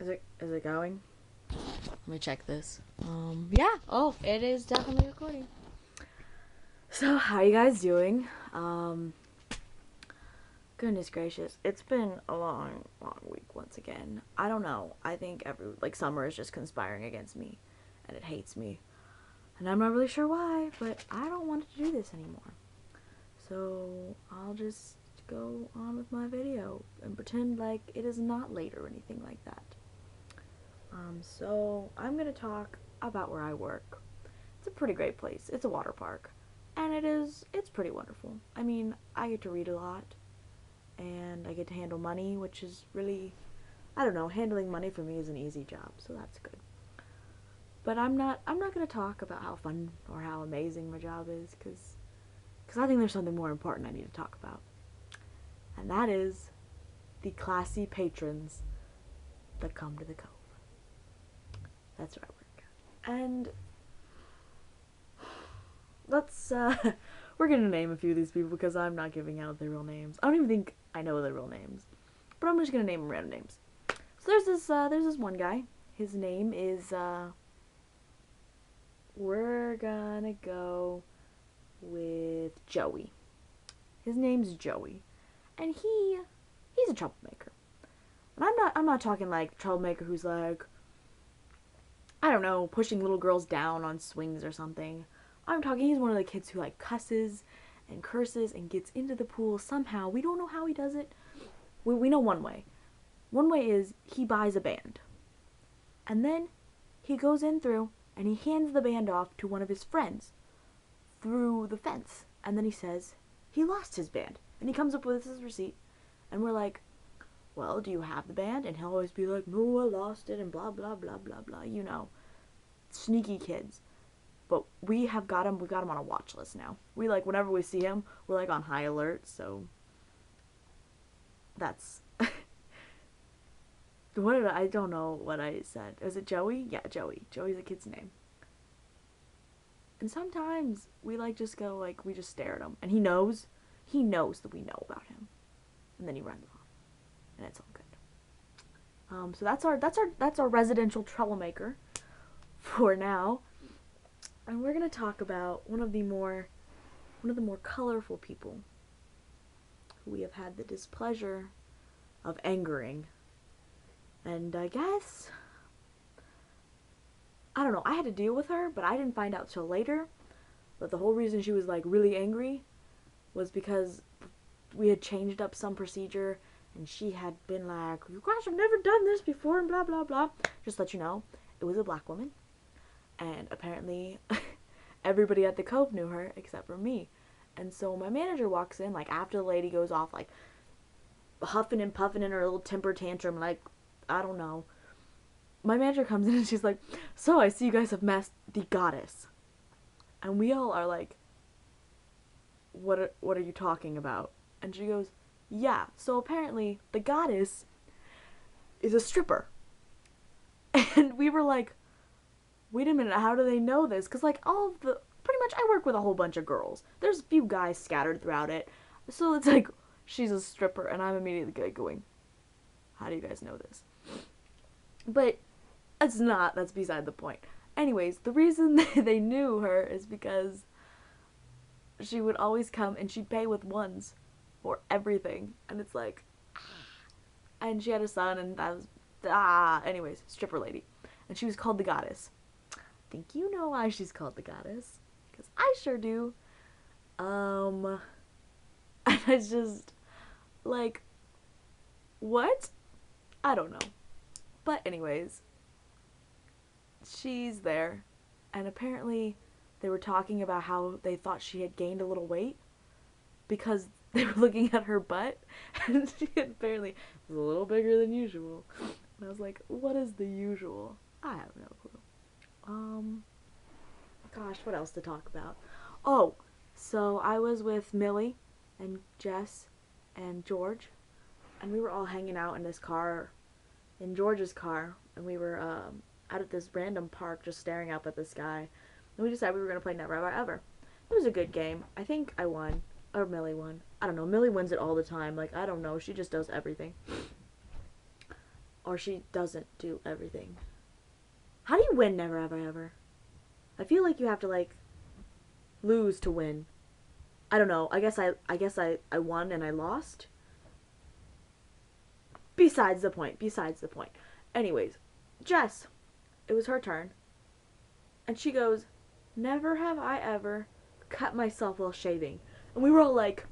Is it going? Let me check this. Yeah. Oh, it is definitely recording. So, how you guys doing? Goodness gracious, it's been a long, long week once again. I don't know. I think summer is just conspiring against me, and it hates me, and I'm not really sure why, but I don't want to do this anymore. So I'll just go on with my video and pretend like it is not late or anything like that. So I'm gonna talk about where I work. It's a pretty great place. It's a water park, and it's pretty wonderful. I mean, I get to read a lot, and I get to handle money, which is really, I don't know, handling money for me is an easy job, so that's good. But I'm not gonna talk about how fun or how amazing my job is, because I think there's something more important I need to talk about, and that is the classy patrons that come to the Cove. That's where I work. And let's, we're gonna name a few of these people because I'm not giving out their real names. I don't even think I know their real names, but I'm just gonna name them random names. So there's this one guy. His name is, we're gonna go with Joey. His name's Joey, and he's a troublemaker. And I'm not talking like troublemaker who's like, I don't know, pushing little girls down on swings or something. I'm talking he's one of the kids who like cusses and curses and gets into the pool somehow. We don't know how he does it. We know one way. One way is he buys a band. And then he goes in through and he hands the band off to one of his friends through the fence. And then he says he lost his band. And he comes up with his receipt. And we're like, well, do you have the band? And he'll always be like, no, I lost it, and blah, blah, blah, blah, blah, you know. Sneaky kids. But we got him on a watch list now. We, like, whenever we see him, we're, like, on high alert, so that's... I don't know what I said. Is it Joey? Yeah, Joey. Joey's a kid's name. And sometimes we, like, just go, like, we just stare at him. And he knows that we know about him. And then he runs off. And it's all good. So that's our residential troublemaker for now. And we're gonna talk about one of the more colorful people who we have had the displeasure of angering. And I guess, I don't know, I had to deal with her, but I didn't find out till later that the whole reason she was like really angry was because we had changed up some procedure, and she had been like, you guys have never done this before, and blah, blah, blah. Just to let you know, it was a black woman. And apparently, everybody at the Cove knew her, except for me. And so my manager walks in, like, after the lady goes off, like, huffing and puffing in her little temper tantrum, like, I don't know. My manager comes in and she's like, so I see you guys have met the goddess. And we all are like, what are you talking about? And she goes, yeah, so apparently the goddess is a stripper. And we were like, wait a minute, how do they know this? Because, like, pretty much I work with a whole bunch of girls. There's a few guys scattered throughout it. So it's like, she's a stripper, and I'm immediately going, how do you guys know this? But that's beside the point. Anyways, the reason they knew her is because she would always come and she'd pay with ones for everything. And it's like, and she had a son, and that was, anyways, stripper lady. And she was called the goddess. I think you know why she's called the goddess. Because I sure do. And it's just, like, what? I don't know. But anyways, she's there, and apparently they were talking about how they thought she had gained a little weight because they were looking at her butt, and she apparently was a little bigger than usual. And I was like, what is the usual? I have no clue. Gosh, what else to talk about? Oh, so I was with Millie and Jess and George, and we were all hanging out in this car, in George's car, and we were out at this random park just staring up at the sky, and we decided we were going to play Never Have I Ever. It was a good game. I think I won, or Millie won. I don't know, Millie wins it all the time. Like, I don't know, she just does everything. Or she doesn't do everything. How do you win never ever ever? I feel like you have to like lose to win. I don't know. I won and I lost. Besides the point. Besides the point. Anyways, Jess, it was her turn. And she goes, "Never have I ever cut myself while shaving." And we were all like,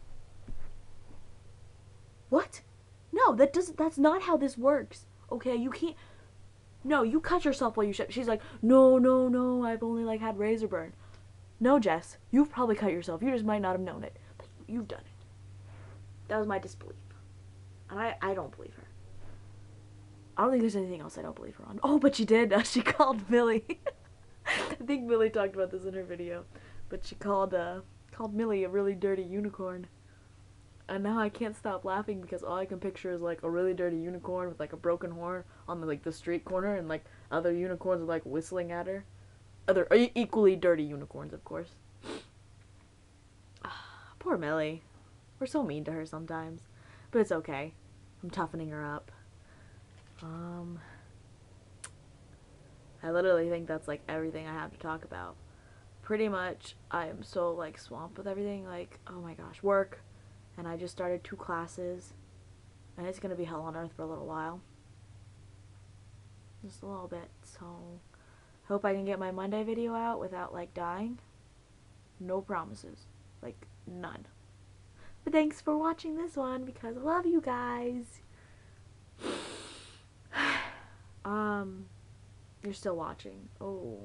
"What? No, that's not how this works. Okay, you can't. No, you cut yourself while you shave." She's like, "No, no, no. I've only like had razor burn." No, Jess, you've probably cut yourself. You just might not have known it. But you've done it. That was my disbelief. And I don't believe her. I don't think there's anything else I don't believe her on. Oh, but she did. She called Millie. I think Millie talked about this in her video. But she called Millie a really dirty unicorn. And now I can't stop laughing because all I can picture is like a really dirty unicorn with like a broken horn on the street corner, and like other unicorns are like whistling at her. Other equally dirty unicorns, of course. Poor Millie. We're so mean to her sometimes. But it's okay. I'm toughening her up. I literally think that's like everything I have to talk about. Pretty much, I am so like swamped with everything. Like, oh my gosh, work. And I just started 2 classes. And it's gonna be hell on earth for a little while. Just a little bit. So, hope I can get my Monday video out without like dying. No promises. Like, none. But thanks for watching this one because I love you guys. You're still watching. Oh,